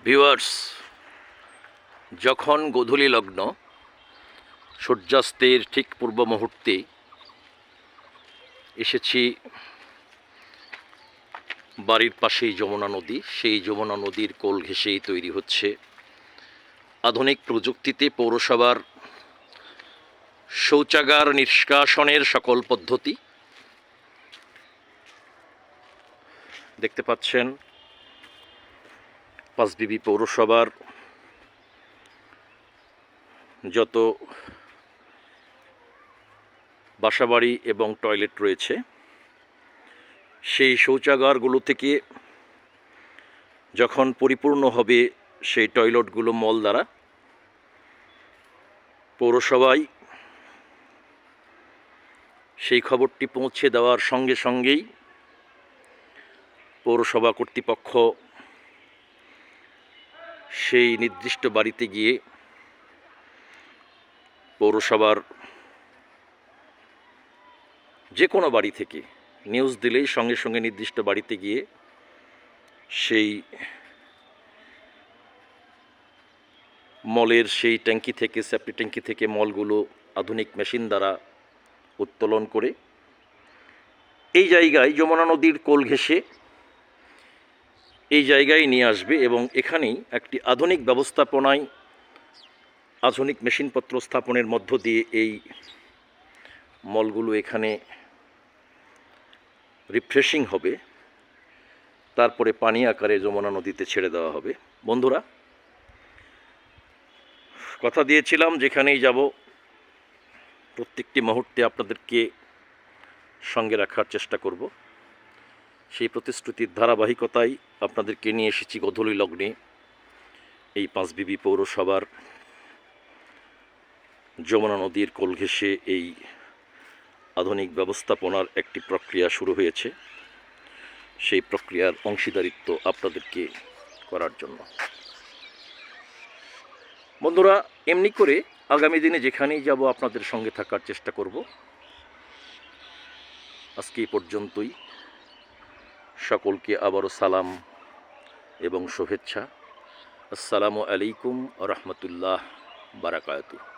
Viewers, যখন গোধূলি লগ্ন সূর্যাস্তের ঠিক পূর্ব মুহূর্তে এসেছি বাড়ির পাশেই যমুনা নদী। সেই যমুনা নদীর কোল ঘেঁষেই তৈরি হচ্ছে আধুনিক প্রযুক্তিতে পৌরসভার শৌচাগার নিষ্কাশনের সকল পদ্ধতি। দেখতে পাচ্ছেন পাঁচবিবি পৌরসভার যত বাসাবাড়ি এবং টয়লেট রয়েছে, সেই শৌচাগারগুলো থেকে যখন পরিপূর্ণ হবে সেই টয়লেটগুলো মল দ্বারা, পৌরসভায় সেই খবরটি পৌঁছে দেওয়ার সঙ্গে সঙ্গেই পৌরসভা কর্তৃপক্ষ সেই নির্দিষ্ট বাড়িতে গিয়ে পৌরসভার যে কোনো বাড়ি থেকে নিউজ দিলেই সঙ্গে সঙ্গে নির্দিষ্ট বাড়িতে গিয়ে সেই মলের সেই ট্যাঙ্কি থেকে, সেপ্টি ট্যাঙ্কি থেকে মলগুলো আধুনিক মেশিন দ্বারা উত্তোলন করে এই জায়গায় যমুনা নদীর কোল ঘেঁষে এই জায়গায় নিয়ে আসবে এবং এখানেই একটি আধুনিক ব্যবস্থাপনায় আধুনিক মেশিনপত্র স্থাপনের মধ্য দিয়ে এই মলগুলো এখানে রিফ্রেশিং হবে, তারপরে পানি আকারে যমুনা নদীতে ছেড়ে দেওয়া হবে। বন্ধুরা, কথা দিয়েছিলাম যেখানেই যাব প্রত্যেকটি মুহূর্তে আপনাদেরকে সঙ্গে রাখার চেষ্টা করব। সেই প্রতিশ্রুতির ধারাবাহিকতায় আপনাদেরকে নিয়ে এসেছি গোধূলি লগ্নে এই পাঁচবিবি পৌরসভার যমুনা নদীর কোল ঘেঁষে এই আধুনিক ব্যবস্থাপনার একটি প্রক্রিয়া শুরু হয়েছে। সেই প্রক্রিয়ার অংশীদারিত্ব আপনাদেরকে করার জন্য। বন্ধুরা, এমনি করে আগামী দিনে যেখানেই যাব আপনাদের সঙ্গে থাকার চেষ্টা করব। আজকে এই পর্যন্তই। সকলকে আবারও সালাম এবং শুভেচ্ছা। আসসালামু আলাইকুম ওয়া রাহমাতুল্লাহ বারাকাতুহু।